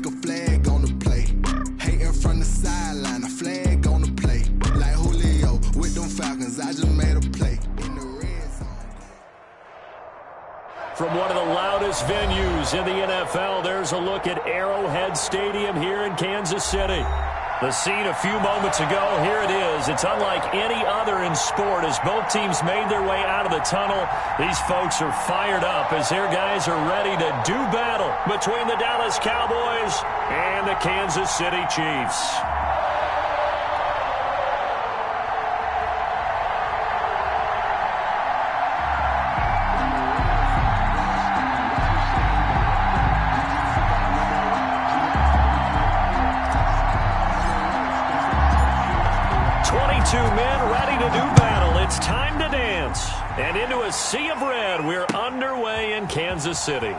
make a flag on the play. Hating from the sideline, a flag on the play. Like Julio with them Falcons, I just made a play in the red zone. From one of the loudest venues in the NFL, there's a look at Arrowhead Stadium here in Kansas City. The scene a few moments ago, here it is. It's unlike any other in sport as both teams made their way out of the tunnel. These folks are fired up as their guys are ready to do battle between the Dallas Cowboys and the Kansas City Chiefs. And into a sea of red, we're underway in Kansas City.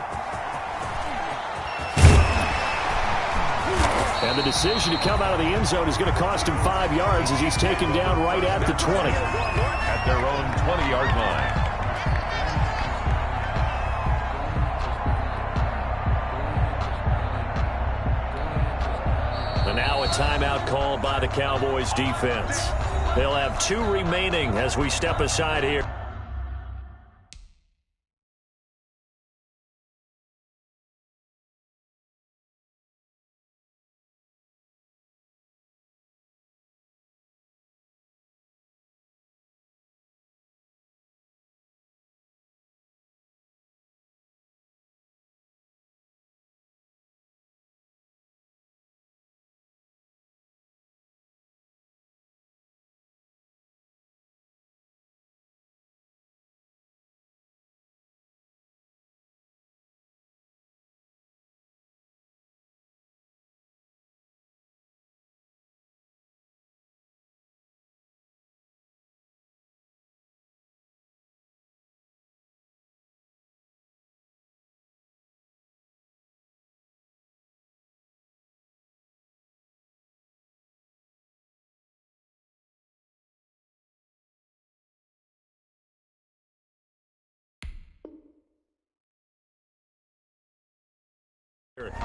And the decision to come out of the end zone is going to cost him 5 yards as he's taken down right at the 20. At their own 20-yard line. And now a timeout called by the Cowboys defense. They'll have 2 remaining as we step aside here.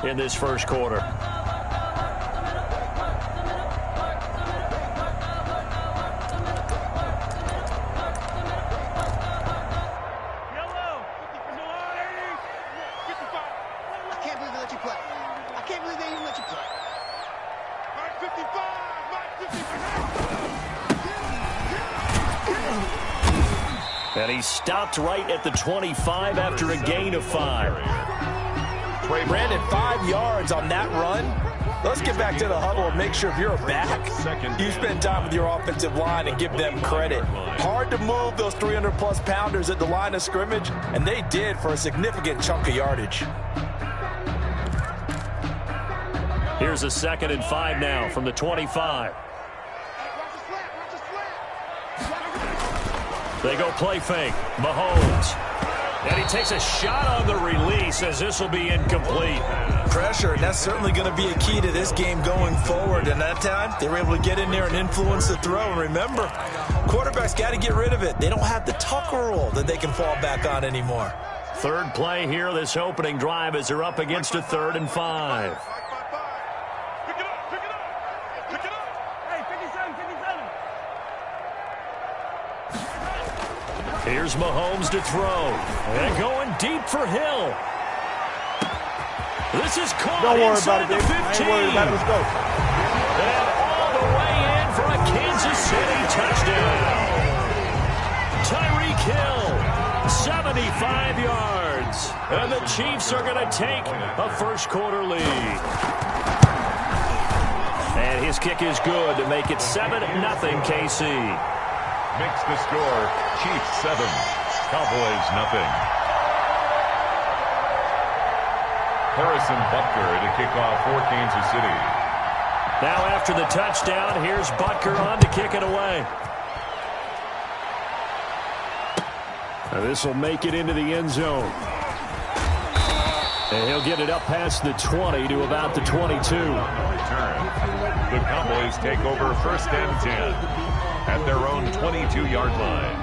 In this first quarter. And he stopped right at the 25 after a gain of 5. Brandon, 5 yards on that run. Let's get back to the huddle and make sure if you're back, you spend time with your offensive line and give them credit. Hard to move those 300-plus pounders at the line of scrimmage, and they did for a significant chunk of yardage. Here's a 2nd and 5 now from the 25. They go play fake. Mahomes. And he takes a shot on the release as this will be incomplete. Pressure, and that's certainly going to be a key to this game going forward. And that time, they were able to get in there and influence the throw. And remember, quarterbacks got to get rid of it. They don't have the tucker roll that they can fall back on anymore. 3rd play here, this opening drive as they're up against a 3rd and 5. Here's Mahomes to throw. And going deep for Hill. This is caught inside the 15. I ain't worried about it. Let's go. And all the way in for a Kansas City touchdown. Tyreek Hill, 75 yards. And the Chiefs are going to take a first quarter lead. And his kick is good to make it 7-0 KC. Makes the score Chiefs 7, Cowboys nothing. Harrison Butker to kick off for Kansas City. Now after the touchdown, here's Butker on to kick it away. Now this will make it into the end zone. And he'll get it up past the 20 to about the 22. Return. The Cowboys take over 1st and 10. At their own 22-yard line.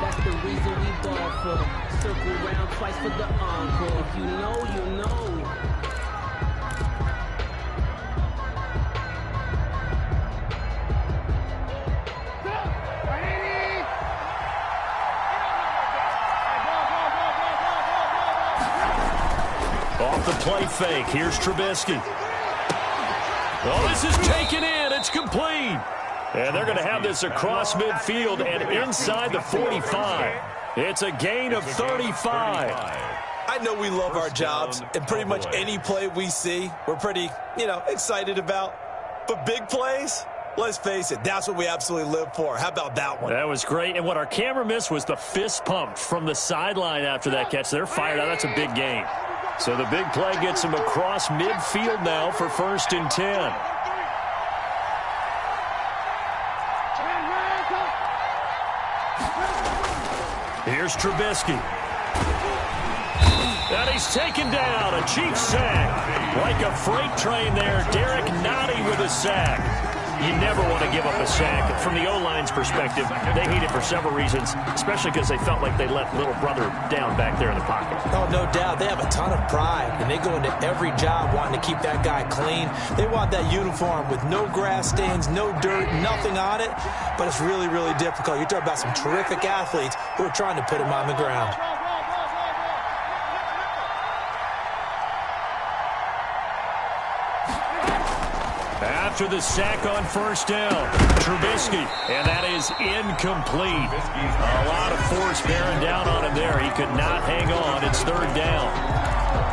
That's the reason we ball for. Circle round twice for the encore. If you know, you know. the play fake. Here's Trubisky. Oh, this is taken in. It's complete. And they're going to have this across midfield and inside the 45. It's a gain of 35. I know we love our jobs, and pretty much any play we see, we're pretty, excited about. But big plays, let's face it, that's what we absolutely live for. How about that one? That was great. And what our camera missed was the fist pump from the sideline after that catch. They're fired out. That's a big gain. So the big play gets him across midfield now for 1st and 10. Here's Trubisky. And he's taken down. A Chiefs sack. Like a freight train there. Derek Nottie with a sack. You never want to give up a sack. From the O-line's perspective, they hate it for several reasons, especially because they felt like they let little brother down back there in the pocket. Oh, no doubt. They have a ton of pride, and they go into every job wanting to keep that guy clean. They want that uniform with no grass stains, no dirt, nothing on it. But it's really, really difficult. You're talking about some terrific athletes who are trying to put him on the ground. After the sack on 1st down, Trubisky, and that is incomplete. A lot of force bearing down on him there. He could not hang on. It's 3rd down.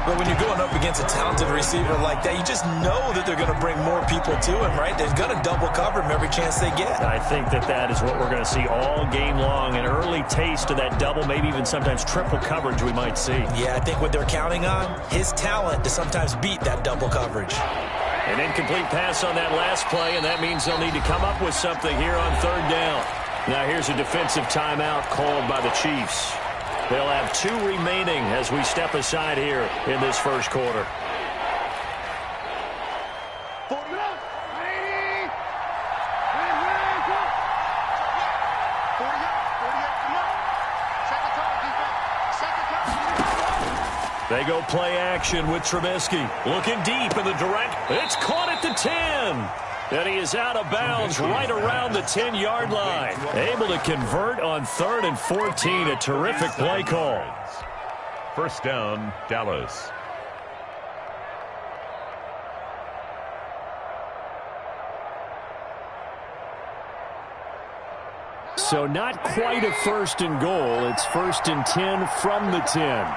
But when you're going up against a talented receiver like that, you just know that they're going to bring more people to him, right? They're going to double cover him every chance they get. I think that is what we're going to see all game long. An early taste of that double, maybe even sometimes triple coverage we might see. Yeah, I think what they're counting on, his talent to sometimes beat that double coverage. An incomplete pass on that last play, and that means they'll need to come up with something here on 3rd down. Now here's a defensive timeout called by the Chiefs. They'll have 2 remaining as we step aside here in this 1st quarter. They go play action with Trubisky. Looking deep in the direct. It's caught at the 10. And he is out of bounds right around the 10-yard line. Able to convert on 3rd and 14. A terrific play call. 1st down, Dallas. So not quite a 1st and goal. It's 1st and 10 from the 10.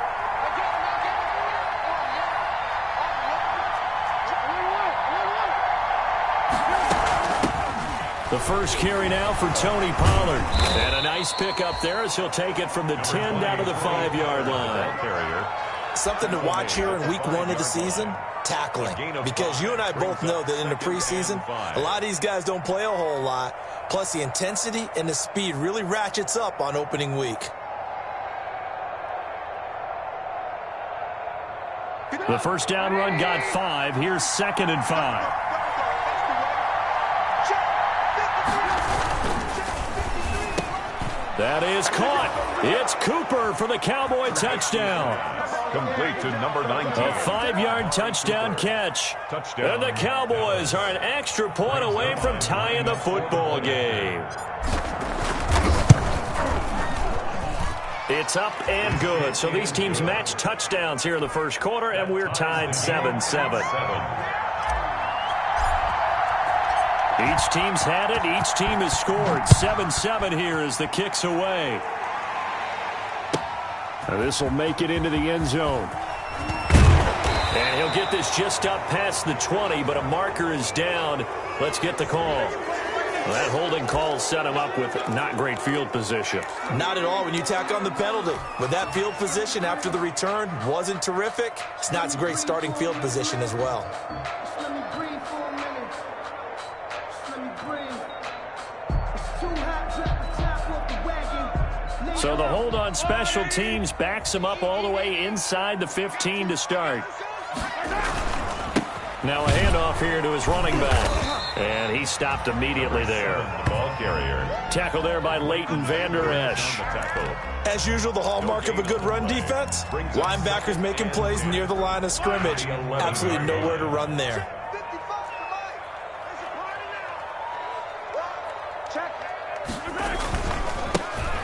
The first carry now for Tony Pollard. And a nice pickup there as he'll take it from the 10 down to the 5-yard line. Something to watch here in week 1 of the season, tackling. Because you and I both know that in the preseason, a lot of these guys don't play a whole lot. Plus the intensity and the speed really ratchets up on opening week. The 1st down run got 5. Here's 2nd and 5. That is caught. It's Cooper for the Cowboy touchdown. Complete to number 19. A 5-yard touchdown catch. And the Cowboys are an extra point away from tying the football game. It's up and good. So these teams match touchdowns here in the 1st quarter, and we're tied 7-7. Each team's had it. Each team has scored. 7-7 here as the kick's away. Now this will make it into the end zone. And he'll get this just up past the 20, but a marker is down. Let's get the call. Well, that holding call set him up with not great field position. Not at all when you tack on the penalty. But that field position after the return wasn't terrific. It's not a great starting field position as well. So the hold on special teams backs him up all the way inside the 15 to start. Now a handoff here to his running back. And he stopped immediately there. The ball carrier. Tackle there by Leighton Vander Esch. As usual, the hallmark of a good run defense, linebackers making plays near the line of scrimmage. Absolutely nowhere to run there.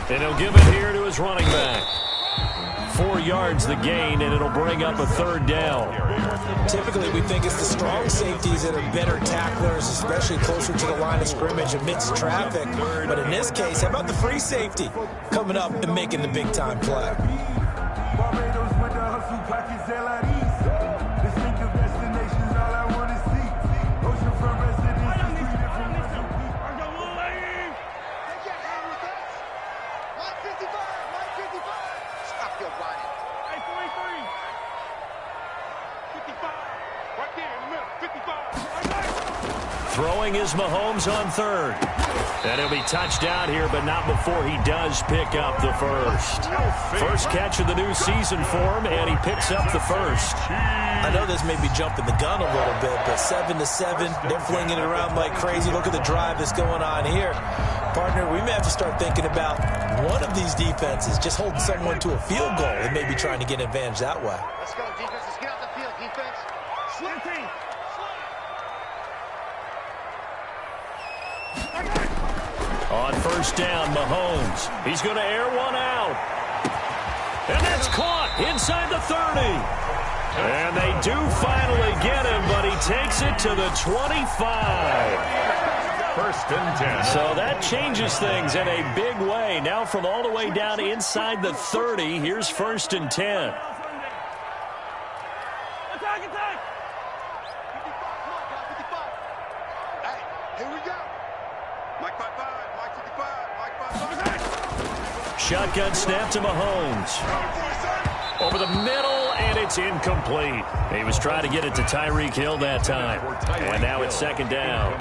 And he'll give it here to his running back. 4 yards the gain, and it'll bring up a 3rd down. Typically, we think it's the strong safeties that are better tacklers, especially closer to the line of scrimmage amidst traffic. But in this case, how about the free safety coming up and making the big-time play? Throwing is Mahomes on 3rd. And he'll be touched out here, but not before he does pick up the first. First catch of the new season for him, and he picks up the first. I know this may be jumping the gun a little bit, but 7-7, they're flinging it around like crazy. Look at the drive that's going on here. Partner, we may have to start thinking about one of these defenses just holding someone to a field goal and maybe trying to get an advantage that way. Let's go, defense. Let's get off the field, defense. Slim team. On first down, Mahomes. He's going to air one out. And that's caught inside the 30. And they do finally get him, but he takes it to the 25. 1st and 10. So that changes things in a big way. Now from all the way down inside the 30, here's 1st and 10. Shotgun snap to Mahomes. Over the middle, and it's incomplete. He was trying to get it to Tyreek Hill that time. And now it's 2nd down.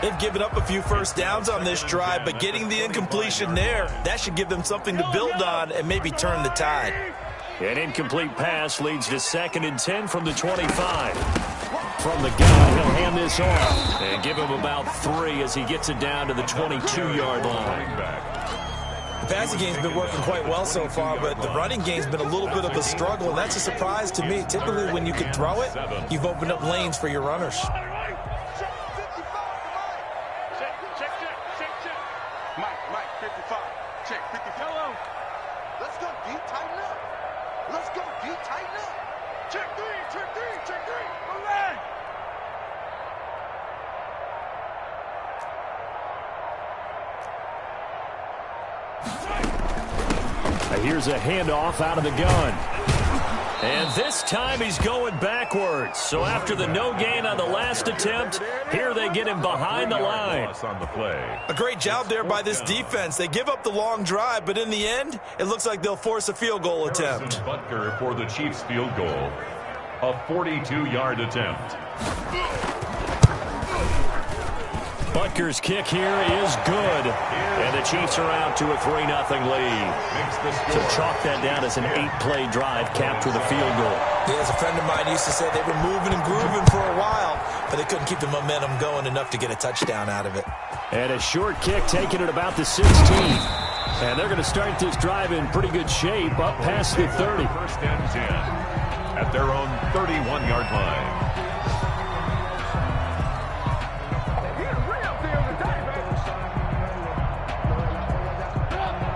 They've given up a few first downs on this drive, but getting the incompletion there, that should give them something to build on and maybe turn the tide. An incomplete pass leads to 2nd and 10 from the 25. From the gun, he'll hand this off and give him about 3 as he gets it down to the 22-yard line. The passing game's been working quite well so far, but the running game's been a little bit of a struggle, and that's a surprise to me. Typically, when you can throw it, you've opened up lanes for your runners. Mike, 55. Check, 55. Let's go, D. Tighten up. Let's go, D. Tighten up. Check 3, check 3, check 3. All right. Here's a handoff out of the gun. And this time he's going backwards. So after the no gain on the last attempt, here they get him behind the line. A great job there by this defense. They give up the long drive, but in the end, it looks like they'll force a field goal attempt. Butker for the Chiefs field goal. A 42-yard attempt. Butker's kick here is good. And the Chiefs are out to a 3-0 lead. So chalk that down as an 8-play drive capped with a field goal. Yeah, as a friend of mine used to say, they were moving and grooving for a while, but they couldn't keep the momentum going enough to get a touchdown out of it. And a short kick taken at about the 16. And they're going to start this drive in pretty good shape up past the 30. 1st and 10 at their own 31-yard line.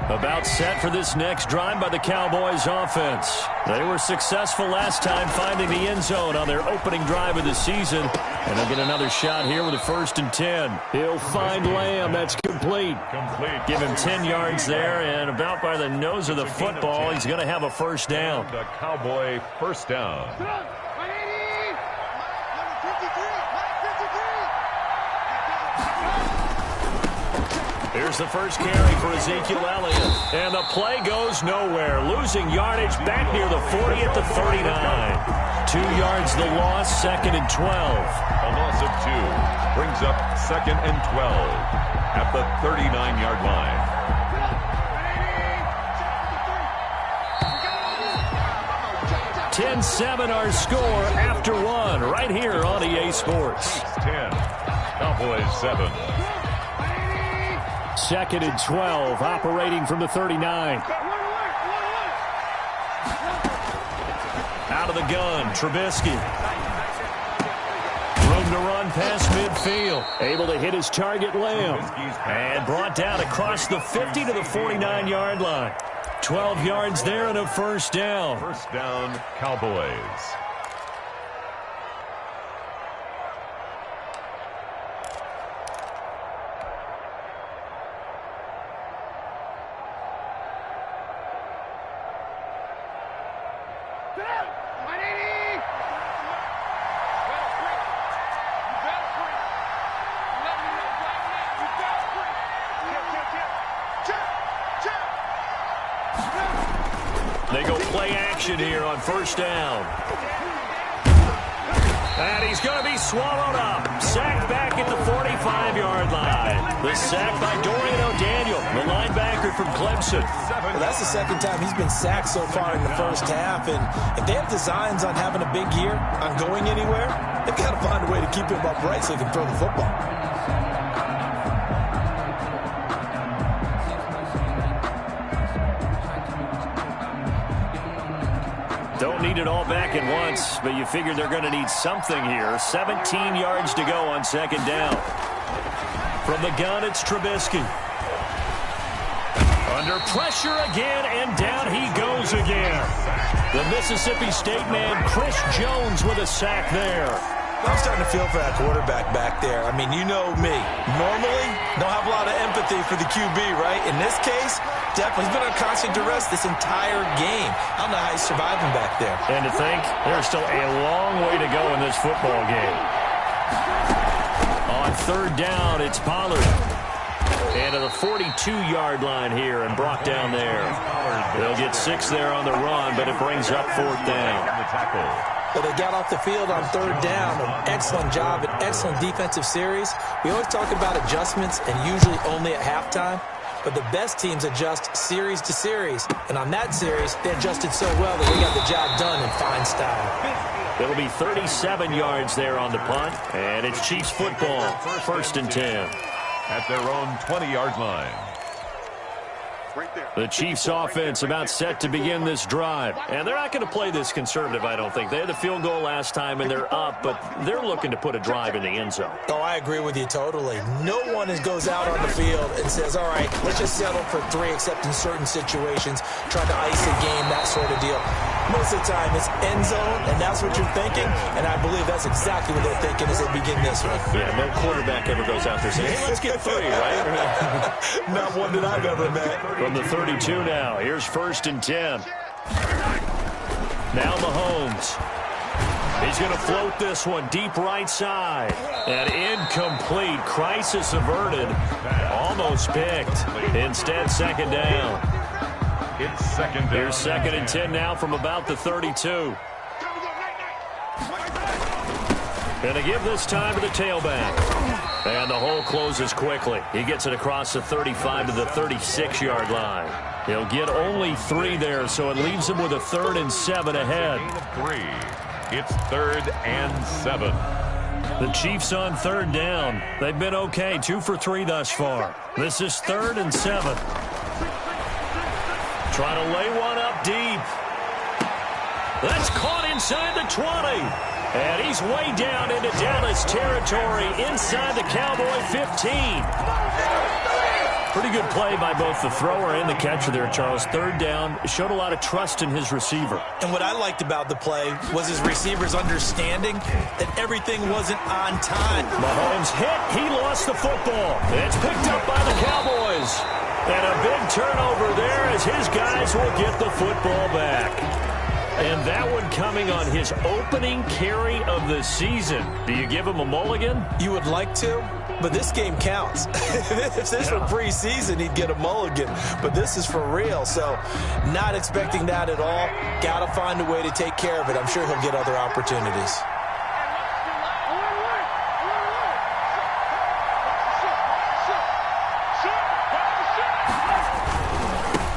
About set for this next drive by the Cowboys offense. They were successful last time finding the end zone on their opening drive of the season. And they'll get another shot here with a 1st and 10. He'll find Lamb. That's complete. Give him 10 yards there, and about by the nose of the football, he's going to have a 1st down. The Cowboy 1st down. Here's the first carry for Ezekiel Elliott. And the play goes nowhere. Losing yardage back near the 40 at the 39. 2 yards the loss, 2nd and 12. A loss of 2 brings up 2nd and 12 at the 39-yard line. $10-7 our score after 1 right here on EA Sports. 10, Cowboys 7. 2nd and 12, operating from the 39. Out of the gun, Trubisky. Room to run past midfield. Able to hit his target, Lamb. And brought down across the 50 to the 49-yard line. 12 yards there and a first down. First down, Cowboys. They go play action here on first down. And he's going to be swallowed up. Sacked back at the 45-yard line. The sack by Dorian O'Daniel, the linebacker from Clemson. Well, that's the second time he's been sacked so far in the first half. And if they have designs on having a big year, on going anywhere, they've got to find a way to keep him upright so he can throw the football. Don't need it all back at once, but you figure they're going to need something here. 17 yards to go on second down. From the gun, it's Trubisky. Under pressure again, and down he goes again. The Mississippi State man, Chris Jones, with a sack there. I'm starting to feel for that quarterback back there. I mean, you know me. Normally, don't have a lot of empathy for the QB, right? In this case, definitely he's been on constant duress this entire game. I don't know how he's surviving back there. And to think, there's still a long way to go in this football game. On third down, it's Pollard. And to the 42-yard line here and brought down there. They'll get 6 there on the run, but it brings up fourth down. But they got off the field on third down. An excellent job, an excellent defensive series. We always talk about adjustments and usually only at halftime. But the best teams adjust series to series. And on that series, they adjusted so well that they got the job done in fine style. It'll be 37 yards there on the punt. And it's Chiefs football. First and 10. At their own 20-yard line. The Chiefs offense about set to begin this drive. And they're not going to play this conservative, I don't think. They had the field goal last time, and they're up, but they're looking to put a drive in the end zone. Oh, I agree with you totally. No one goes out on the field and says, all right, let's just settle for 3, except in certain situations, trying to ice a game, that sort of deal. Most of the time, it's end zone, and that's what you're thinking, and I believe that's exactly what they're thinking as they begin this one. Yeah, no quarterback ever goes out there saying, hey, let's get 3, right? Not one that I've ever met. From the 32 now, here's first and 10. Now Mahomes. He's going to float this one deep right side. And incomplete. Crisis averted. Almost picked. Instead, second down. It's second down. Here's second and 10 now from about the 32. And to give this time to the tailback. And the hole closes quickly. He gets it across the 35 to the 36-yard line. He'll get only 3 there, so it leaves him with a 3rd and 7 ahead. 3. It's 3rd and 7. The Chiefs on third down. They've been okay, 2 for 3 thus far. This is 3rd and 7. Trying to lay one up deep. That's caught inside the 20. And he's way down into Dallas territory inside the Cowboy 15. Pretty good play by both the thrower and the catcher there, Charles. Third down, showed a lot of trust in his receiver. And what I liked about the play was his receivers understanding that everything wasn't on time. Mahomes hit. He lost the football. It's picked up by the Cowboys. And a big turnover there as his guys will get the football back. And that one coming on his opening carry of the season. Do you give him a mulligan? You would like to, but this game counts. If this were preseason, he'd get a mulligan. But this is for real, so not expecting that at all. Got to find a way to take care of it. I'm sure he'll get other opportunities.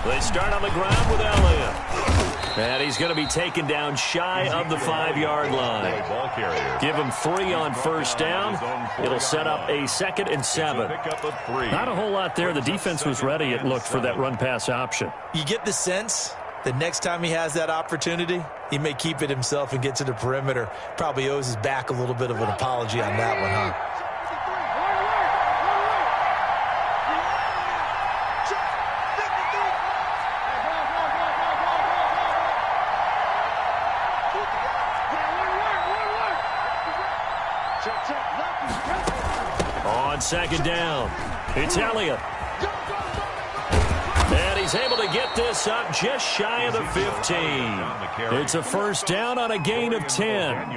They start on the ground with Elliott. And he's going to be taken down shy of the 5-yard line. Give him 3 on first down. It'll set up a 2nd and 7. Not a whole lot there. The defense was ready, it looked, for that run-pass option. You get the sense that next time he has that opportunity, he may keep it himself and get to the perimeter. Probably owes his back a little bit of an apology on that one, huh? On second down, it's Elliott. And he's able to get this up just shy of the 15. It's a first down on a gain of 10.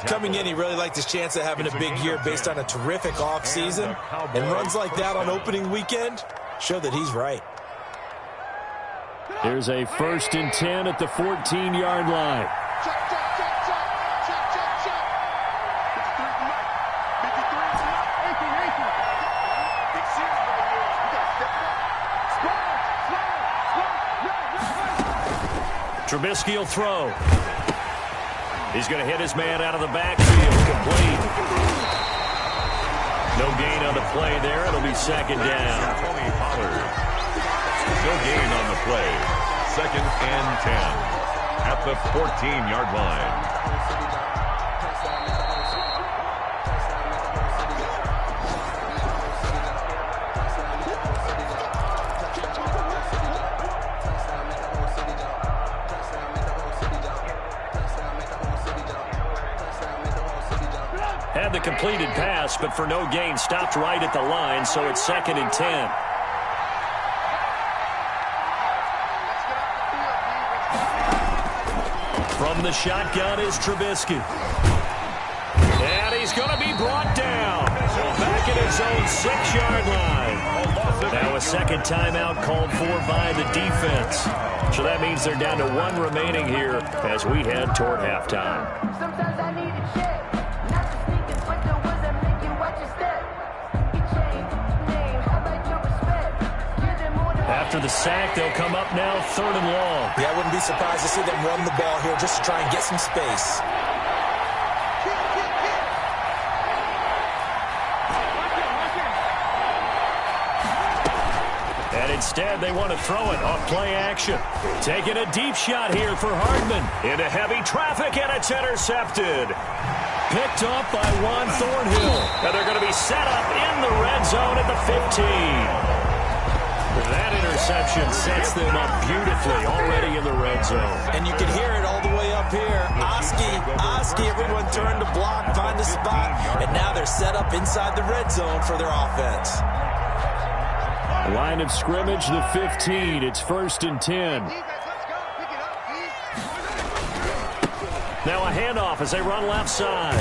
Coming in, he really liked his chance of having a big year based on a terrific offseason. And runs like that on opening weekend show that he's right. Here's a first and 10 at the 14-yard line. Trubisky will throw. He's going to hit his man out of the backfield. Complete. No gain on the play there. It'll be second down. No gain on the play. Second and 10 at the 14-yard line. Had the completed pass, but for no gain, stopped right at the line, so it's second and 10. From the shotgun is Trubisky. And he's going to be brought down. Back at his own 6-yard line. Now a second timeout called for by the defense. So that means they're down to one remaining here as we head toward halftime. Sometimes I need a check. Not just thinking, but the ones that make you watch your step. You change name, how about your respect? After the sack, they'll come up now third and long. Yeah, I wouldn't be surprised to see them run the ball here just to try and get some space. And instead, they want to throw it off play action. Taking a deep shot here for Hardman. Into heavy traffic, and it's intercepted. Picked up by Juan Thornhill. And they're going to be set up in the red zone at the 15. That interception sets them up beautifully already in the red zone. And you can hear it all the way up here. Oski, everyone turned to block, find a spot, and now they're set up inside the red zone for their offense. Line of scrimmage, the 15. It's first and 10. Now a handoff as they run left side.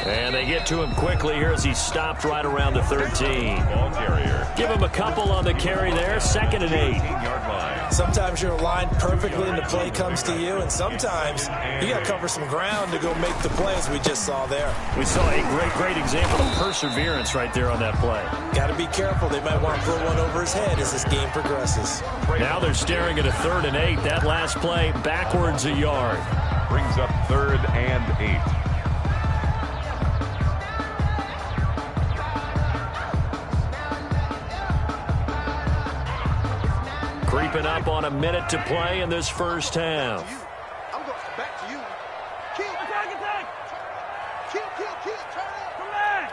And they get to him quickly here as he stopped right around the 13. Ball carrier. Give him a couple on the carry there. Second and 8. 18-yard line. Sometimes you're aligned perfectly and the play comes to you, and sometimes you got to cover some ground to go make the play, as we just saw there. We saw a great example of perseverance right there on that play. Got to be careful. They might want to throw one over his head as this game progresses. Now they're staring at a third and 8. That last play backwards a yard. Brings up third and 8. Creeping up on a minute to play in this first half. I'm going back to you. Kill. Attack. Kill. Turn up. Come on.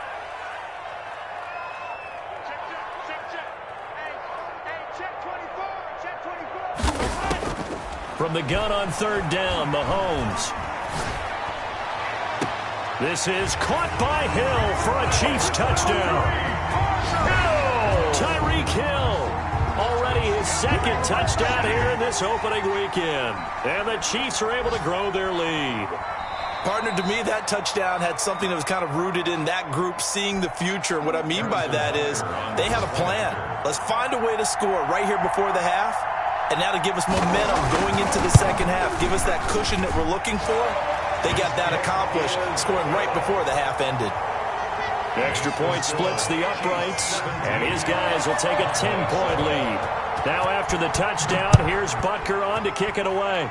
Check. Hey, check 24. From the gun on third down, Mahomes. This is caught by Hill for a Chiefs touchdown. Tyreek Hill. Already his second touchdown here in this opening weekend. And the Chiefs are able to grow their lead. Partner, to me, that touchdown had something that was kind of rooted in that group seeing the future. What I mean by that is they have a plan. Let's find a way to score right here before the half. And now to give us momentum going into the second half. Give us that cushion that we're looking for. They got that accomplished, scoring right before the half ended. Extra point splits the uprights, and his guys will take a 10-point lead. Now after the touchdown, here's Butker on to kick it away.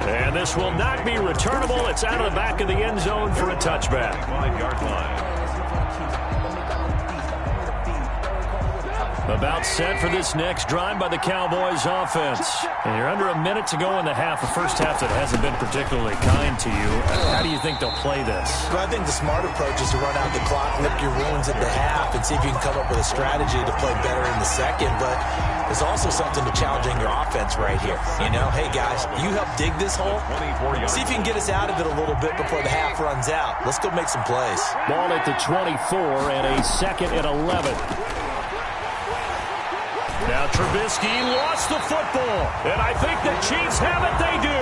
And this will not be returnable. It's out of the back of the end zone for a touchback. 5-yard line. About set for this next drive by the Cowboys offense. And you're under a minute to go in the half, a first half that hasn't been particularly kind to you. How do you think they'll play this? Well, I think the smart approach is to run out the clock, lick your wounds at the half, and see if you can come up with a strategy to play better in the second. But there's also something to challenging your offense right here. You know, hey, guys, you help dig this hole. See if you can get us out of it a little bit before the half runs out. Let's go make some plays. Ball at the 24 and a 2nd and 11. Now Trubisky lost the football, and I think the Chiefs have it. They do.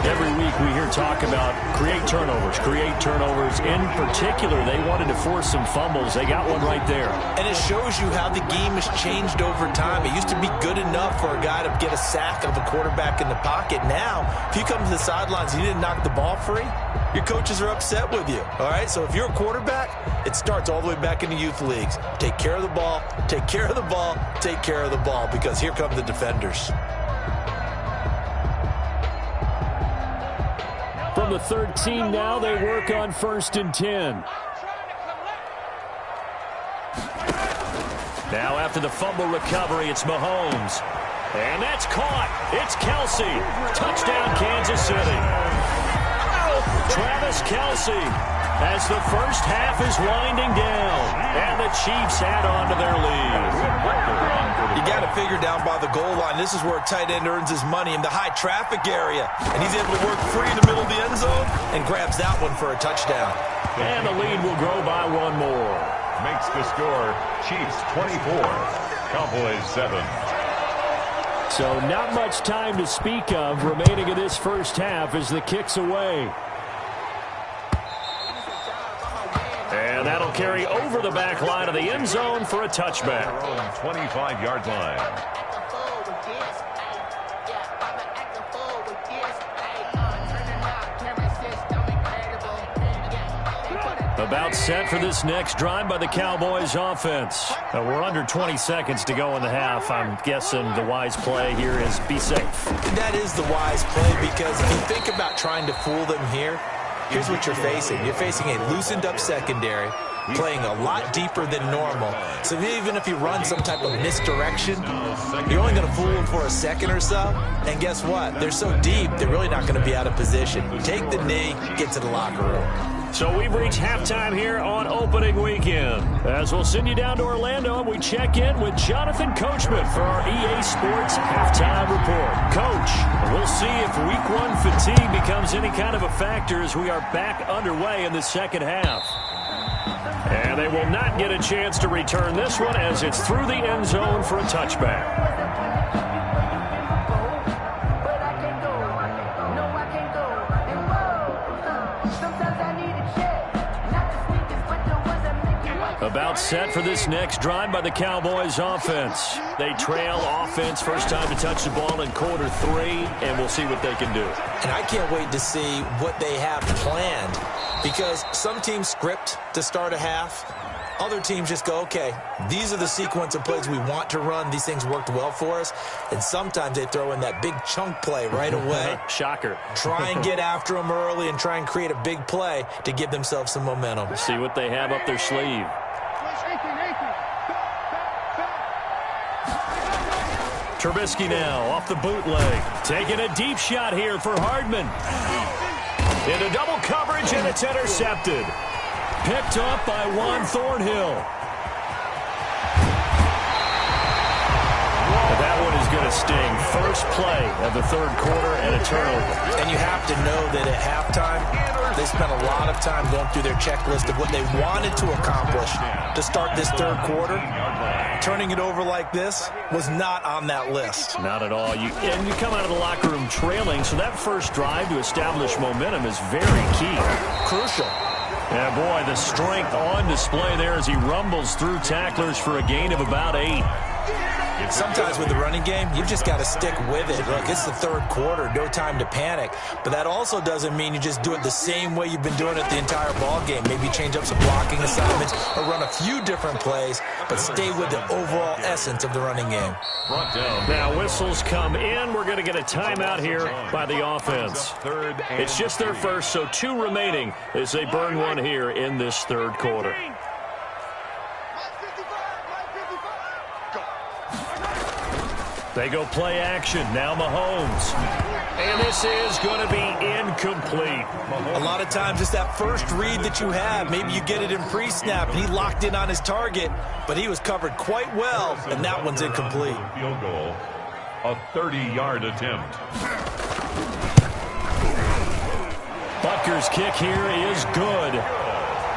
Every week we hear talk about create turnovers. In particular, they wanted to force some fumbles. They got one right there. And it shows you how the game has changed over time. It used to be good enough for a guy to get a sack of a quarterback in the pocket. Now, if you come to the sidelines and you didn't knock the ball free, your coaches are upset with you. All right, so if you're a quarterback, it starts all the way back in the youth leagues. Take care of the ball, take care of the ball, take care of the ball, because here come the defenders. From the 13 now, they work on 1st and 10. Now after the fumble recovery, it's Mahomes. And that's caught. It's Kelsey. Touchdown, Kansas City. Travis Kelsey, as the first half is winding down, and the Chiefs add on to their lead. You got to figure down by the goal line. This is where a tight end earns his money, in the high traffic area. And he's able to work free in the middle of the end zone and grabs that one for a touchdown. And the lead will grow by one more. Makes the score Chiefs 24, Cowboys 7. So not much time to speak of remaining in this first half as the kick's away. And that'll carry over the back line of the end zone for a touchback. 25-yard line. About set for this next drive by the Cowboys offense. We're under 20 seconds to go in the half. I'm guessing the wise play here is be safe. That is the wise play, because if you think about trying to fool them here, here's what you're facing. You're facing a loosened up secondary, playing a lot deeper than normal. So even if you run some type of misdirection, you're only going to fool them for a second or so. And guess what? They're so deep, they're really not going to be out of position. Take the knee, get to the locker room. So we've reached halftime here on opening weekend. As we'll send you down to Orlando, and we check in with Jonathan Coachman for our EA Sports Halftime Report. Coach, we'll see if Week 1 fatigue becomes any kind of a factor as we are back underway in the second half. And they will not get a chance to return this one as it's through the end zone for a touchback. About set for this next drive by the Cowboys offense. They trail offense, first time to touch the ball in quarter 3, and we'll see what they can do. And I can't wait to see what they have planned, because some teams script to start a half. Other teams just go, okay, these are the sequence of plays we want to run. These things worked well for us. And sometimes they throw in that big chunk play right away. Shocker. Try and get after them early and try and create a big play to give themselves some momentum. See what they have up their sleeve. Trubisky now off the bootleg. Taking a deep shot here for Hardman. Into double coverage, and it's intercepted. Picked up by Juan Thornhill. That one is going to sting. First play of the third quarter and a turnover. And you have to know that at halftime, they spent a lot of time going through their checklist of what they wanted to accomplish to start this third quarter. Turning it over like this was not on that list. Not at all. You come out of the locker room trailing, so that first drive to establish momentum is very key. Crucial. Yeah, boy, the strength on display there as he rumbles through tacklers for a gain of about 8. Sometimes with the running game, you've just got to stick with it. Look, it's the third quarter, no time to panic. But that also doesn't mean you just do it the same way you've been doing it the entire ball game. Maybe change up some blocking assignments or run a few different plays, but stay with the overall essence of the running game. Now whistles come in. We're going to get a timeout here by the offense. It's just their first, so 2 remaining as they burn one here in this third quarter. They go play action. Now Mahomes. And this is going to be incomplete. A lot of times it's that first read that you have. Maybe you get it in pre-snap. He locked in on his target, but he was covered quite well, and that one's incomplete. Field goal, a 30-yard attempt. Butker's kick here is good.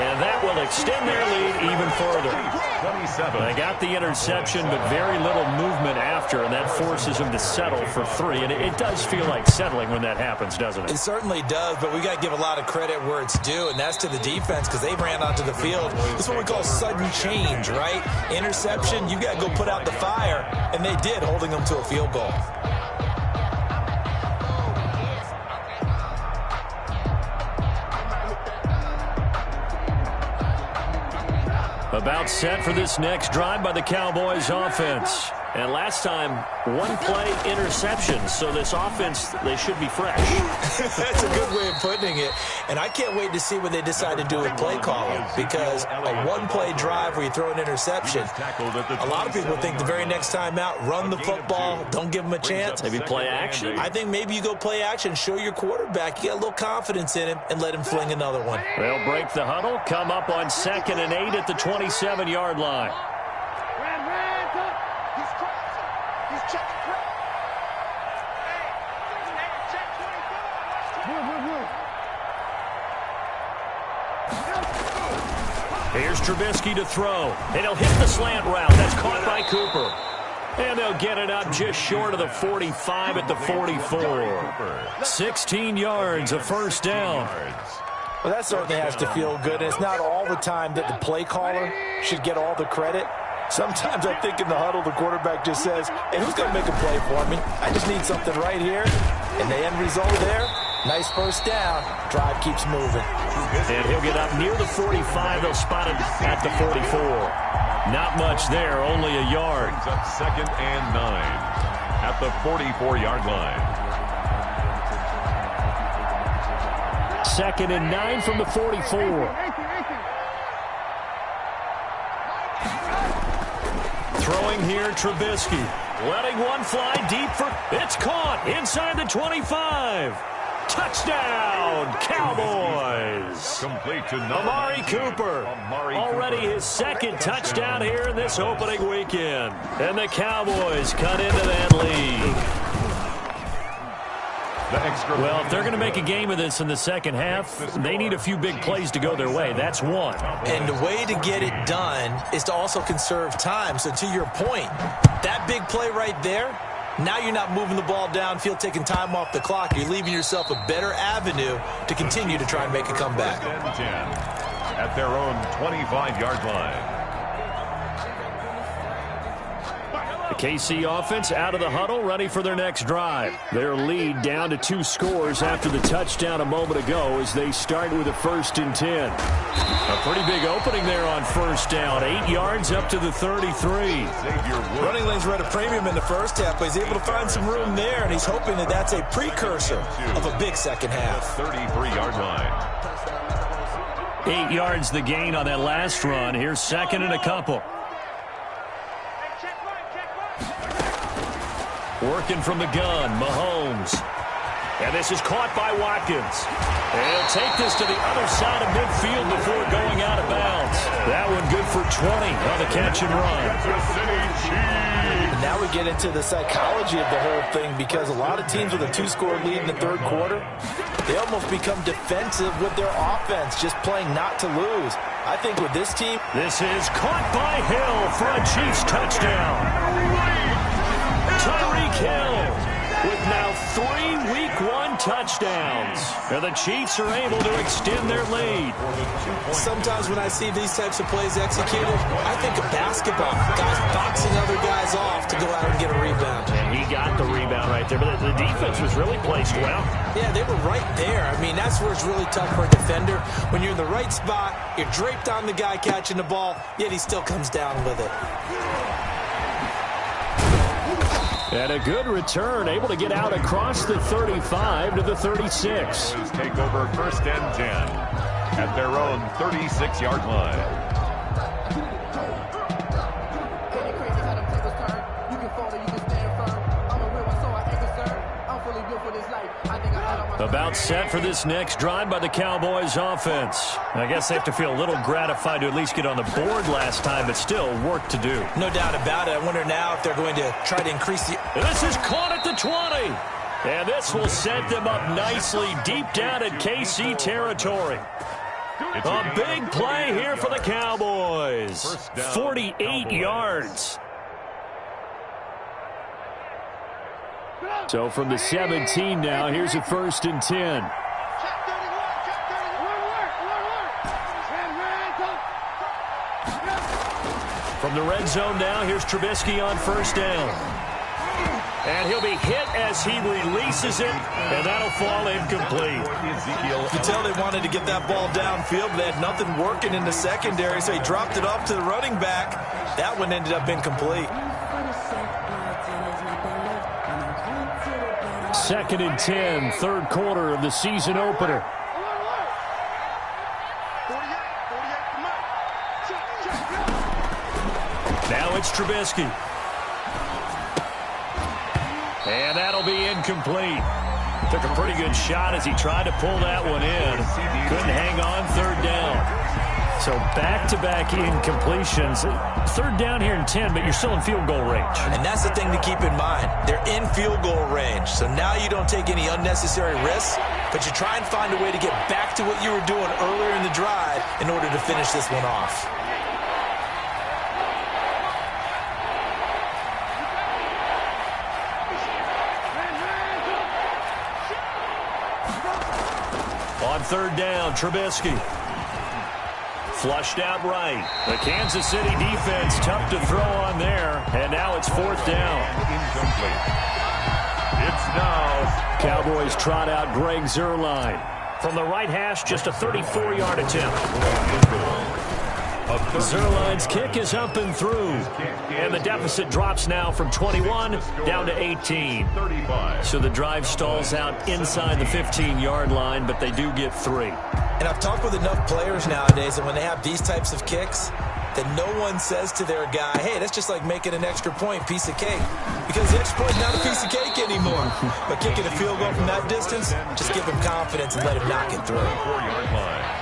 And that will extend their lead even further. 27. They got the interception, but very little movement after, and that forces them to settle for 3. And it does feel like settling when that happens, doesn't it? It certainly does, but we got to give a lot of credit where it's due, and that's to the defense because they ran onto the field. This is what we call sudden change, right? Interception, you got to go put out the fire, and they did, holding them to a field goal. About set for this next drive by the Cowboys offense. And last time, one play interception. So this offense, they should be fresh. That's a good way of putting it. And I can't wait to see what they decide to do with play calling. Because a one-play drive where you throw an interception, a lot of people think the very next time out, run the football, don't give them a chance. Maybe play action? I think maybe you go play action, show your quarterback, you got a little confidence in him, and let him fling another one. They'll break the huddle, come up on 2nd and 8 at the 27-yard line. Here's Trubisky to throw, and he'll hit the slant route. That's caught by Cooper. And they'll get it up just short of the 45 at the 44. 16 yards, a first down. Well, that certainly has to feel good. And it's not all the time that the play caller should get all the credit. Sometimes I think in the huddle, the quarterback just says, hey, who's going to make a play for me? I just need something right here. And the end result there, nice first down. Drive keeps moving. And he'll get up near the 45. They'll spot him at the 44. Not much there, only a yard. Brings up 2nd and 9 at the 44-yard line. 2nd and 9 from the 44. Throwing here, Trubisky. Letting one fly deep for... It's caught inside the 25. Touchdown, Cowboys. Complete to Amari Cooper. Already his 2nd touchdown here in this opening weekend. And the Cowboys cut into that lead. Well, if they're going to make a game of this in the second half, they need a few big plays to go their way. That's one. And the way to get it done is to also conserve time. So to your point, that big play right there, now you're not moving the ball downfield, taking time off the clock. You're leaving yourself a better avenue to continue to try and make a comeback. 10 at their own 25-yard line. The KC offense out of the huddle, ready for their next drive. Their lead down to 2 scores after the touchdown a moment ago as they start with a 1st and 10. A pretty big opening there on first down. 8 yards up to the 33. Running lanes were at a premium in the first half, but he's able to find some room there, and he's hoping that that's a precursor of a big second half. 33-yard line. 8 yards the gain on that last run. Here's 2nd and a couple. Working from the gun, Mahomes. And this is caught by Watkins. And he'll take this to the other side of midfield before going out of bounds. That one good for 20 on the catch and run. Now we get into the psychology of the whole thing because a lot of teams with a 2-score lead in the third quarter, they almost become defensive with their offense, just playing not to lose. I think with this team... This is caught by Hill for a Chiefs touchdown. Tyreek Hill with now 3 Week 1 touchdowns. And the Chiefs are able to extend their lead. Sometimes when I see these types of plays executed, I think of basketball. Guys boxing other guys off to go out and get a rebound. And he got the rebound right there, but the defense was really placed well. Yeah, they were right there. I mean, that's where it's really tough for a defender. When you're in the right spot, you're draped on the guy catching the ball, yet he still comes down with it. And a good return, able to get out across the 35 to the 36. Take over 1st and 10 at their own 36-yard line. About set for this next drive by the Cowboys offense. I guess they have to feel a little gratified to at least get on the board last time, but still work to do. No doubt about it. I wonder now if they're going to try to increase the... And this is caught at the 20. And this will set them up nicely deep down at KC territory. A big play here for the Cowboys. 48 yards. So from the 17 now, here's a 1st and 10. From the red zone now, here's Trubisky on 1st down. And he'll be hit as he releases it, and that'll fall incomplete. You can tell they wanted to get that ball downfield, but they had nothing working in the secondary, so he dropped it off to the running back. That one ended up incomplete. 2nd and 10, 3rd quarter of the season opener. Now it's Trubisky. And that'll be incomplete. Took a pretty good shot as he tried to pull that one in. Couldn't hang on 3rd down. So back-to-back incompletions. 3rd down here and 10, but you're still in field goal range. And that's the thing to keep in mind. They're in field goal range. So now you don't take any unnecessary risks, but you try and find a way to get back to what you were doing earlier in the drive in order to finish this one off. On 3rd down, Trubisky. Flushed out right. The Kansas City defense tough to throw on there. And now it's 4th down. Incomplete. It's now. Cowboys trot out Greg Zuerlein. From the right hash, just a 34-yard attempt. Zuerlein's kick is up and through. And the deficit drops now from 21 down to 18. So the drive stalls out inside the 15-yard line, but they do get 3. And I've talked with enough players nowadays, and when they have these types of kicks, that no one says to their guy, hey, that's just like making an extra point, piece of cake. Because the extra point is not a piece of cake anymore. But kicking a field goal from that distance, just give him confidence and let him knock it through. 4-yard line.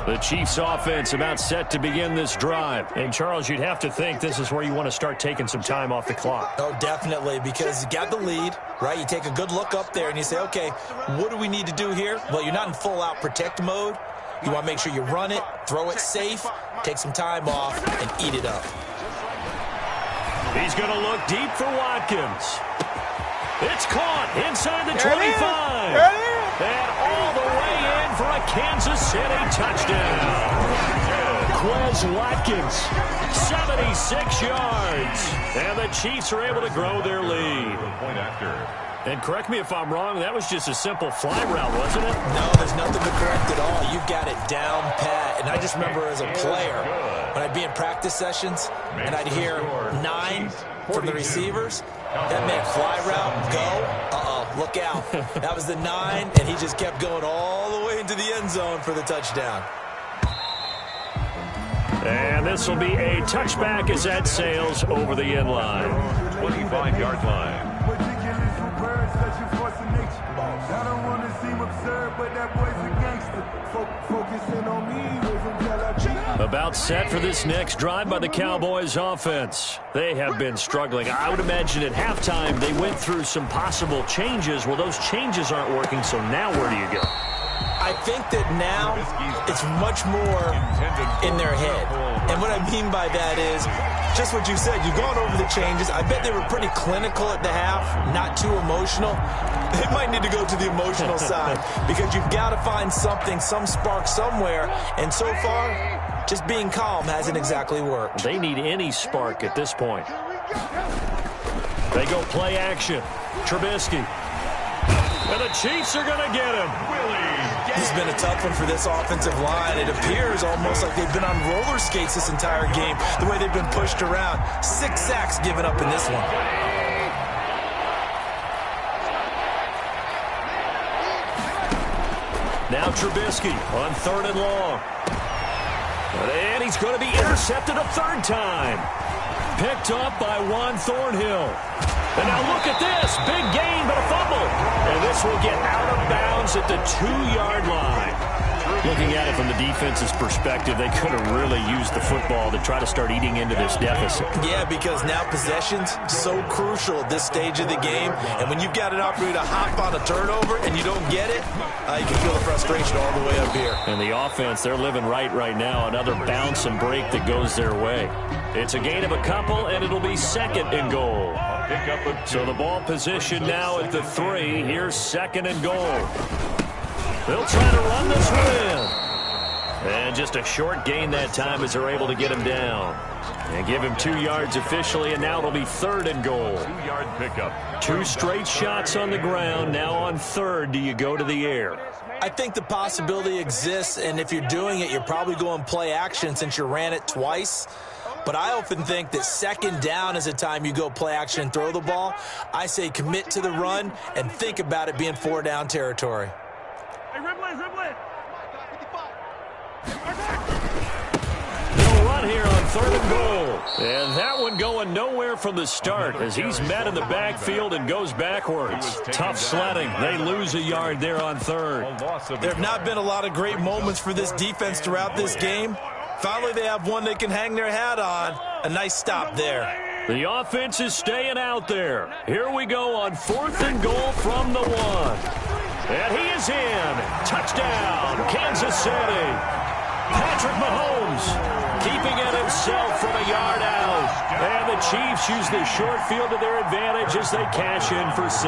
The Chiefs offense about set to begin this drive. And Charles, you'd have to think this is where you want to start taking some time off the clock. Oh, definitely, because you got the lead, right? You take a good look up there and you say, okay, what do we need to do here? Well, you're not in full-out protect mode. You want to make sure you run it, throw it safe, take some time off, and eat it up. He's going to look deep for Watkins. It's caught inside the 25. And all the way in for a Kansas City touchdown. Quez Watkins, 76 yards. And the Chiefs are able to grow their lead. And correct me if I'm wrong, that was just a simple fly route, wasn't it? No, there's nothing to correct at all. You've got it down pat. And I just remember as a player, when I'd be in practice sessions, and I'd hear 9 from the receivers, that meant fly route, go, look out. That was the 9, and he just kept going all the way into the end zone for the touchdown. And this will be a touchback as that sails over the end line. 25-yard line. I don't want to seem absurd, but that boy's a gangster. Focusing on me. About set for this next drive by the Cowboys offense. They have been struggling. I would imagine at halftime they went through some possible changes. Well, those changes aren't working, so now where do you go? I think that now it's much more in their head. And what I mean by that is just what you said. You've gone over the changes. I bet they were pretty clinical at the half, not too emotional. They might need to go to the emotional side because you've got to find something, some spark somewhere. And so far, just being calm hasn't exactly worked. They need any spark at this point. They go play action. Trubisky. And the Chiefs are going to get him. This has been a tough one for this offensive line. It appears almost like they've been on roller skates this entire game, the way they've been pushed around. 6 sacks given up in this one. Now Trubisky on 3rd and long. And he's going to be intercepted a 3rd time. Picked up by Juan Thornhill. And now look at this. Big gain, but a fumble. And this will get out of bounds at the 2-yard line. Looking at it from the defense's perspective, they could have really used the football to try to start eating into this deficit. Yeah, because now possession's so crucial at this stage of the game. And when you've got an opportunity to hop on a turnover and you don't get it, you can feel the frustration all the way up here. And the offense, they're living right now. Another bounce and break that goes their way. It's a gain of a couple, and it'll be 2nd and goal. So the ball position now at the 3. Here's 2nd and goal. They'll try to run this one in. And just a short gain that time as they're able to get him down. And give him 2 yards officially, and now it'll be 3rd and goal. 2-yard pickup. 2 straight shots on the ground. Now on 3rd, do you go to the air? I think the possibility exists, and if you're doing it, you're probably going play action since you ran it twice. But I often think that 2nd down is a time you go play action and throw the ball. I say commit to the run and think about it being 4-down territory. They'll run here on 3rd and goal. And that one going nowhere from the start as he's met in the backfield and goes backwards. Tough sledding. They lose a yard there on 3rd. There have not been a lot of great moments for this defense throughout this game. Finally, they have one they can hang their hat on. A nice stop there. The offense is staying out there. Here we go on 4th and goal from the 1. And he is in. Touchdown, Kansas City. Patrick Mahomes keeping it himself from a yard out. And the Chiefs use the short field to their advantage as they cash in for 6.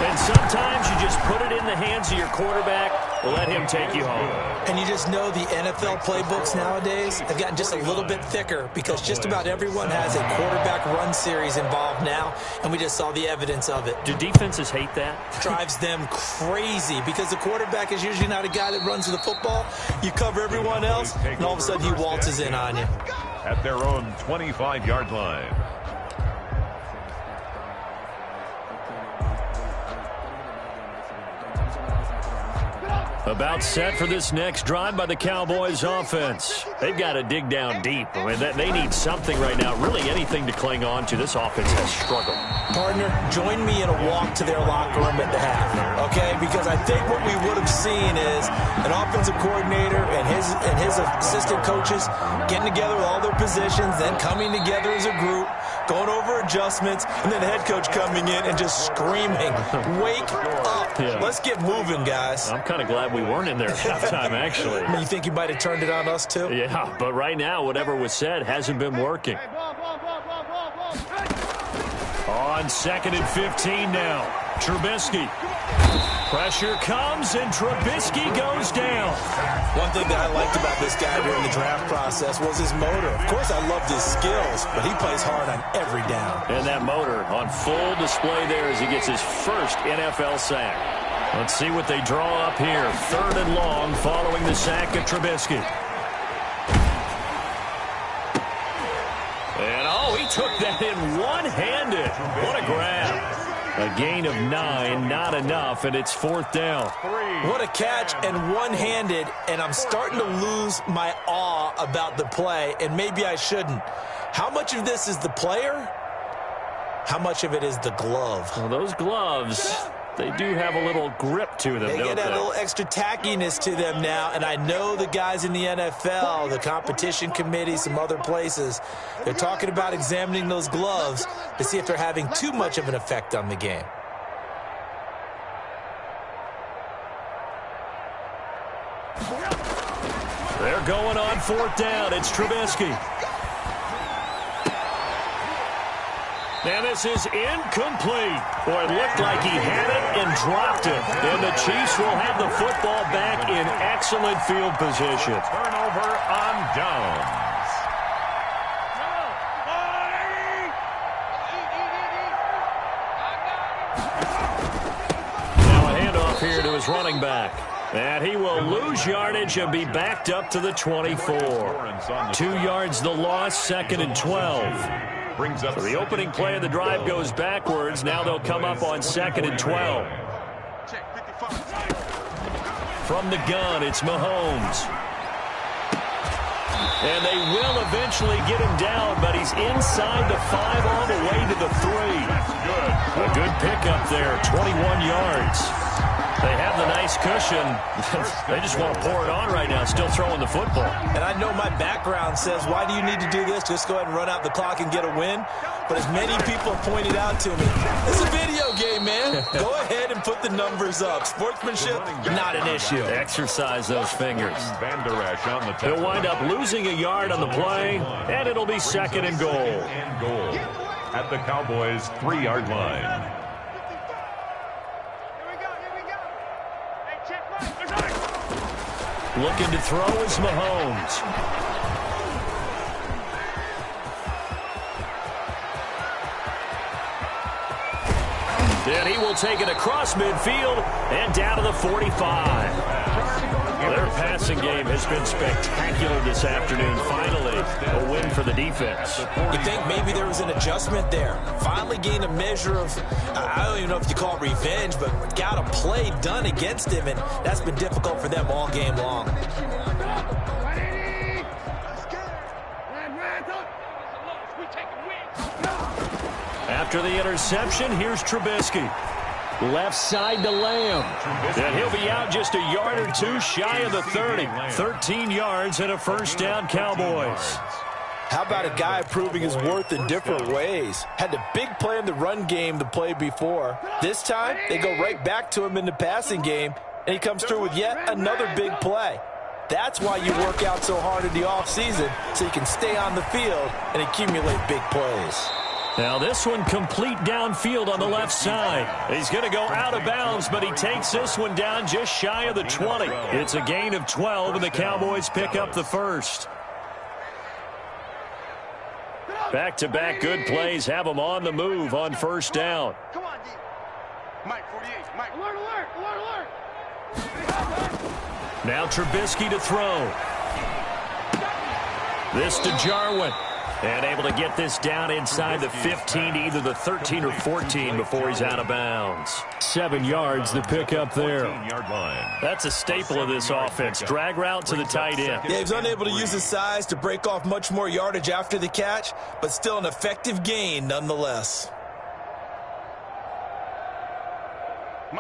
And sometimes you just put it in the hands of your quarterback, let him take you home. And you just know the NFL playbooks nowadays have gotten just a little bit thicker because just about everyone has a quarterback run series involved now, and we just saw the evidence of it. Do defenses hate that? Drives them crazy because the quarterback is usually not a guy that runs to the football. You cover everyone else, and all of a sudden he waltzes in on you. At their own 25-yard line. About set for this next drive by the Cowboys offense. They've got to dig down deep. I mean, they need something right now, really anything to cling on to. This offense has struggled. Partner, join me in a walk to their locker room at the half, okay? Because I think what we would have seen is an offensive coordinator and his assistant coaches getting together with all their positions, then coming together as a group, going over adjustments, and then the head coach coming in and just screaming, wake up. Yeah. Let's get moving, guys. I'm kind of glad we weren't in there at halftime, actually. You think you might have turned it on us, too? Yeah, but right now, whatever was said hasn't been working. On 2nd and 15 now. Trubisky. Pressure comes, and Trubisky goes down. One thing that I liked about this guy during the draft process was his motor. Of course, I loved his skills, but he plays hard on every down. And that motor on full display there as he gets his first NFL sack. Let's see what they draw up here. 3rd and long following the sack of Trubisky. And, he took that in one-handed. What a grab. A gain of 9, not enough, and it's 4th down. What a catch and one-handed, and I'm starting to lose my awe about the play, and maybe I shouldn't. How much of this is the player? How much of it is the glove? Well, those gloves, they do have a little grip to them, They get a little extra tackiness to them now, and I know the guys in the NFL, the competition committee, some other places, they're talking about examining those gloves to see if they're having too much of an effect on the game. They're going on 4th down. It's Trubisky. And this is incomplete. Boy, it looked like he had it and dropped it. And the Chiefs will have the football back in excellent field position. Turnover on downs. Now a handoff here to his running back. And he will lose yardage and be backed up to the 24. 2 yards the loss, 2nd and 12. So the opening play of the drive goes backwards. Now they'll come up on 2nd and 12. From the gun, it's Mahomes. And they will eventually get him down, but he's inside the 5 all the way to the 3. A good pickup there, 21 yards. They have the nice cushion. They just want to pour it on right now, still throwing the football. And I know my background says, why do you need to do this? Just go ahead and run out the clock and get a win. But as many people have pointed out to me, it's a video game, man. Go ahead and put the numbers up. Sportsmanship, not an issue. Exercise those fingers. He'll wind up losing a yard on the play, and it'll be 2nd and goal. At the Cowboys' 3-yard line. Looking to throw is Mahomes. And he will take it across midfield and down to the 45. Their passing game has been spectacular this afternoon. Finally, a win for the defense. You think maybe there was an adjustment there. Finally gained a measure of, I don't even know if you call it revenge, but got a play done against him, and that's been difficult for them all game long. After the interception, here's Trubisky. Left side to Lamb. And he'll be out just a yard or two shy of the 30. 13 yards and a first down, Cowboys. How about a guy proving his worth in different ways? Had a big play in the run game the play before. This time, they go right back to him in the passing game, and he comes through with yet another big play. That's why you work out so hard in the offseason, so you can stay on the field and accumulate big plays. Now this one complete downfield on the left side. He's going to go out of bounds, but he takes this one down just shy of the 20. It's a gain of 12, and the Cowboys pick up the first. Back-to-back good plays have them on the move on first down. Come on, D. Mike, 48. Mike. Alert. Now Trubisky to throw. This to Jarwin. And able to get this down inside the 15 to either the 13 or 14 before he's out of bounds. 7 yards the pickup there. That's a staple of this offense. Drag route to the tight end. Yeah, he's unable to use his size to break off much more yardage after the catch, but still an effective gain nonetheless.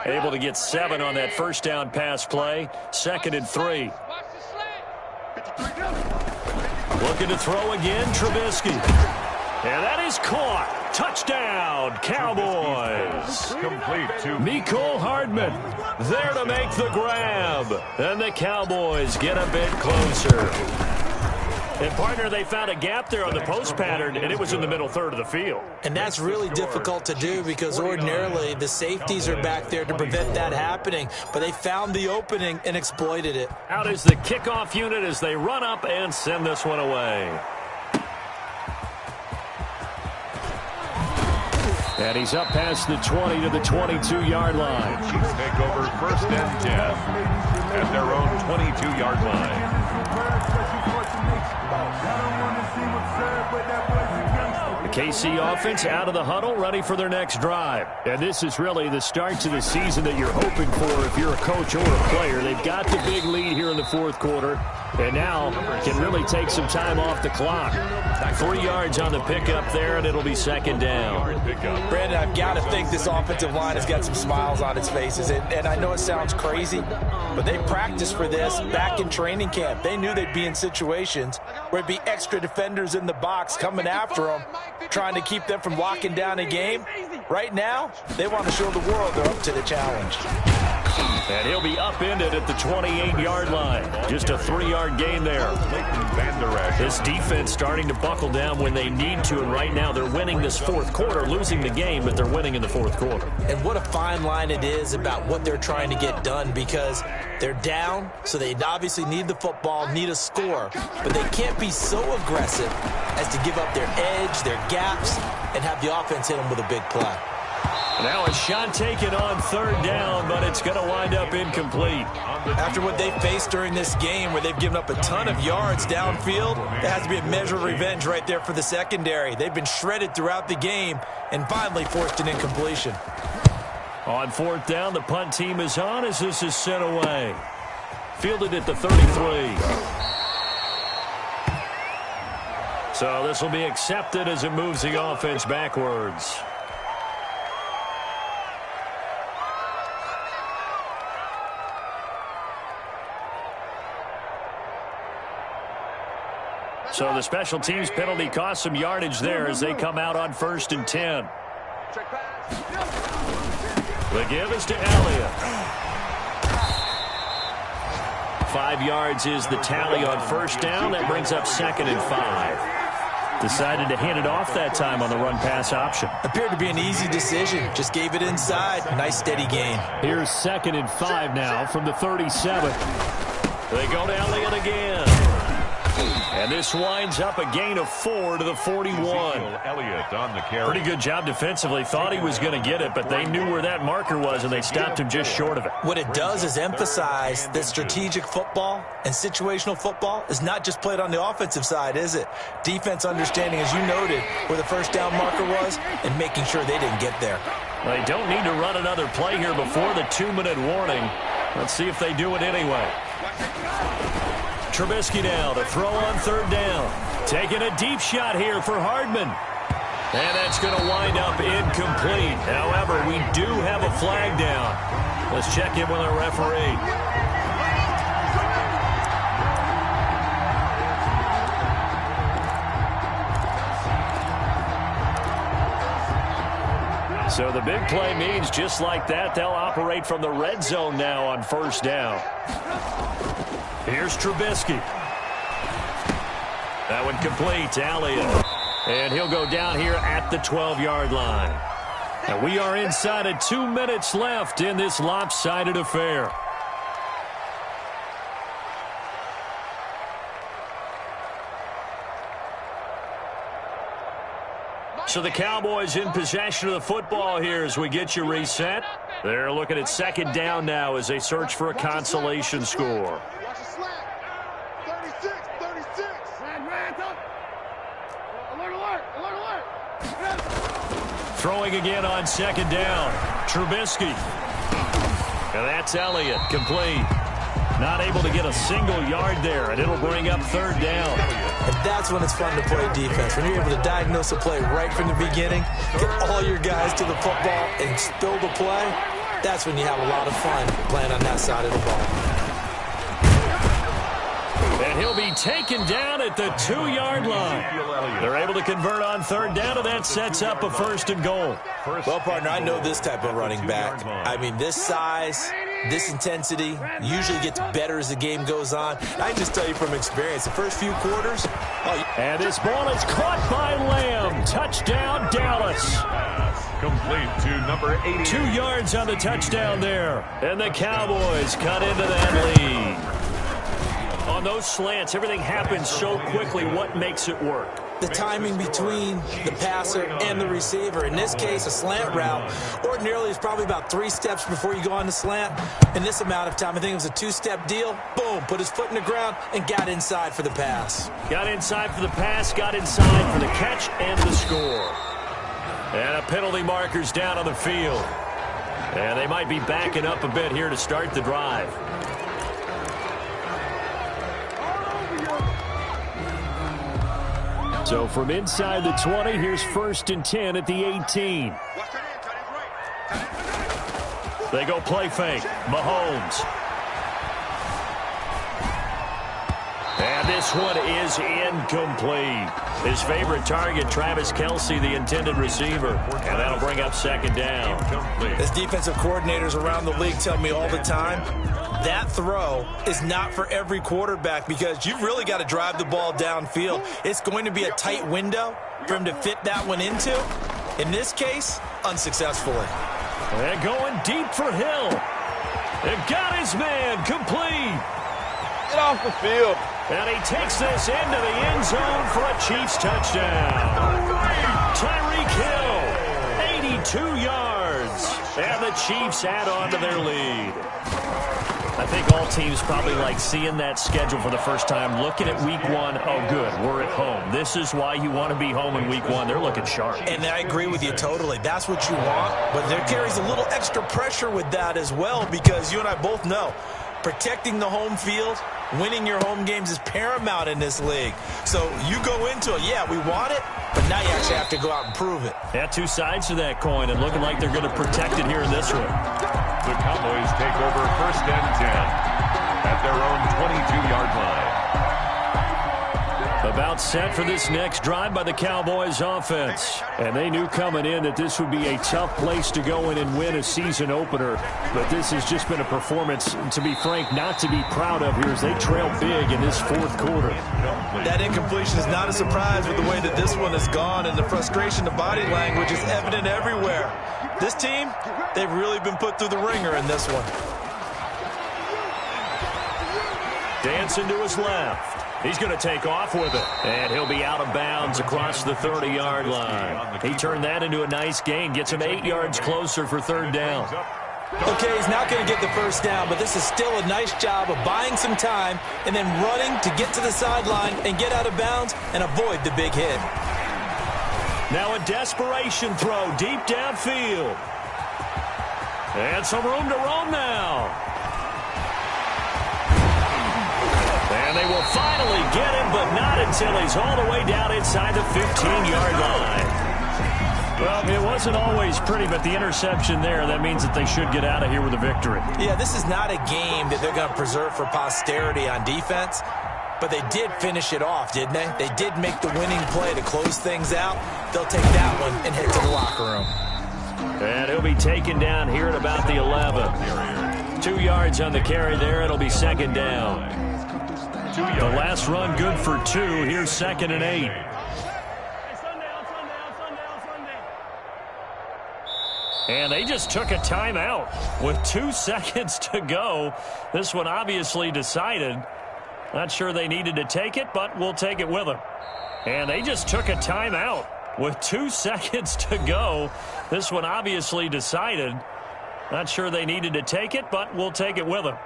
Able to get 7 on that first down pass play. 2nd and 3. Looking to throw again, Trubisky. And that is caught. Touchdown, Cowboys. Complete to Mecole Hardman there to make the grab. And the Cowboys get a bit closer. And, partner, they found a gap there on the post pattern, and it was in the middle third of the field. And that's really difficult to do because ordinarily the safeties are back there to prevent that happening. But they found the opening and exploited it. Out is the kickoff unit as they run up and send this one away. And he's up past the 20 to the 22-yard line. Chiefs take over 1st and 10 at their own 22-yard line. The KC offense out of the huddle, ready for their next drive. And this is really the start to the season that you're hoping for if you're a coach or a player. They've got the big lead here in the 4th quarter, and now can really take some time off the clock. 3 yards on the pickup there, and it'll be 2nd down. Brandon, I've got to think this offensive line has got some smiles on its faces. And I know it sounds crazy, but they practiced for this back in training camp. They knew they'd be in situations where it'd be extra defenders in the box coming after them, trying to keep them from locking down a game. Right now, they want to show the world they're up to the challenge. And he'll be upended at the 28-yard line. Just a 3-yard gain there. This defense starting to buckle down when they need to, and right now they're winning this 4th quarter, losing the game, but they're winning in the 4th quarter. And what a fine line it is about what they're trying to get done, because they're down, so they obviously need the football, need a score, but they can't be so aggressive as to give up their edge, their gaps, and have the offense hit them with a big play. Now a shot taken on 3rd down, but it's going to wind up incomplete. After what they faced during this game where they've given up a ton of yards downfield, there has to be a measure of revenge right there for the secondary. They've been shredded throughout the game and finally forced an incompletion. On 4th down, the punt team is on as this is sent away. Fielded at the 33. So this will be accepted as it moves the offense backwards. So the special teams penalty cost some yardage there as they come out on 1st and 10. The give is to Elliott. 5 yards is the tally on 1st down. That brings up 2nd and 5. Decided to hand it off that time on the run-pass option. Appeared to be an easy decision. Just gave it inside. Nice steady gain. Here's 2nd and 5 now from the 37. They go to Elliott again. And this winds up a gain of 4 to the 41. Elliott on the carry. Pretty good job defensively. Thought he was going to get it, but they knew where that marker was, and they stopped him just short of it. What it does is emphasize that strategic football and situational football is not just played on the offensive side, is it? Defense understanding, as you noted, where the 1st down marker was and making sure they didn't get there. They don't need to run another play here before the 2-minute warning. Let's see if they do it anyway. Trubisky now to throw on 3rd down. Taking a deep shot here for Hardman. And that's going to wind up incomplete. However, we do have a flag down. Let's check in with our referee. So the big play means just like that, they'll operate from the red zone now on 1st down. Here's Trubisky. That one complete to Elliott. And he'll go down here at the 12-yard line. And we are inside of 2 minutes left in this lopsided affair. So the Cowboys in possession of the football here as we get you reset. They're looking at 2nd down now as they search for a consolation score. Throwing again on 2nd down. Trubisky. And that's Elliott. Complete. Not able to get a single yard there, and it'll bring up 3rd down. And that's when it's fun to play defense. When you're able to diagnose a play right from the beginning, get all your guys to the football, and spill the play, that's when you have a lot of fun playing on that side of the ball. And he'll be taken down at the 2-yard line. They're able to convert on 3rd down, and that sets up a 1st and goal. Well, partner, I know this type of running back. I mean, this size, this intensity usually gets better as the game goes on. I can just tell you from experience, the first few quarters. And this ball is caught by Lamb. Touchdown, Dallas. Complete to number 80. 2 yards on the touchdown there. And the Cowboys cut into that lead. On those slants, everything happens so quickly. What makes it work? The timing between the passer and the receiver. In this case, a slant route ordinarily is probably about 3 steps before you go on the slant. In this amount of time, I think it was a 2-step deal. Boom, put his foot in the ground and got inside for the pass. Got inside for the pass, got inside for the catch and the score. And a penalty marker's down on the field. And they might be backing up a bit here to start the drive. So from inside the 20, here's 1st and 10 at the 18. They go play fake. Mahomes. And this one is incomplete. His favorite target, Travis Kelce, the intended receiver. And that'll bring up 2nd down. As defensive coordinators around the league tell me all the time, that throw is not for every quarterback because you've really got to drive the ball downfield. It's going to be a tight window for him to fit that one into. In this case, unsuccessfully. They're going deep for Hill. They've got his man complete. Get off the field. And he takes this into the end zone for a Chiefs touchdown. Tyreek Hill, 82 yards. And the Chiefs add on to their lead. I think all teams probably like seeing that schedule for the first time, looking at week 1. Oh, good, we're at home. This is why you want to be home in week 1. They're looking sharp. And I agree with you totally. That's what you want. But there carries a little extra pressure with that as well because you and I both know Protecting the home field, winning your home games is paramount in this league. So you go into it, yeah, we want it, but now you actually have to go out and prove it. Yeah, two sides to that coin, and looking like they're going to protect it here in this one. The Cowboys take over 1st and 10 at their own 22-yard line. About set for this next drive by the Cowboys offense. And they knew coming in that this would be a tough place to go in and win a season opener. But this has just been a performance, to be frank, not to be proud of here as they trail big in this 4th quarter. That incompletion is not a surprise with the way that this one has gone, and the frustration, the body language is evident everywhere. This team, they've really been put through the ringer in this one. Dancing to his left. He's going to take off with it. And he'll be out of bounds across the 30-yard line. He turned that into a nice gain. Gets him 8 yards closer for 3rd down. Okay, he's not going to get the first down, but this is still a nice job of buying some time and then running to get to the sideline and get out of bounds and avoid the big hit. Now a desperation throw deep downfield. And some room to roam now. And they will finally get him, but not until he's all the way down inside the 15-yard line. Well, it wasn't always pretty, but the interception there, that means that they should get out of here with a victory. Yeah, this is not a game that they're going to preserve for posterity on defense, but they did finish it off, didn't they? They did make the winning play to close things out. They'll take that one and head to the locker room. And he'll be taken down here at about the 11. 2 yards on the carry there. It'll be 2nd down. The last run good for 2. Here's 2nd and 8. And they just took a timeout with 2 seconds to go. This one obviously decided. Not sure they needed to take it, but we'll take it with them. And they just took a timeout with 2 seconds to go. This one obviously decided. Not sure they needed to take it, but we'll take it with them.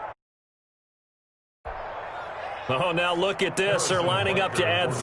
Oh, now look at this. They're lining up to add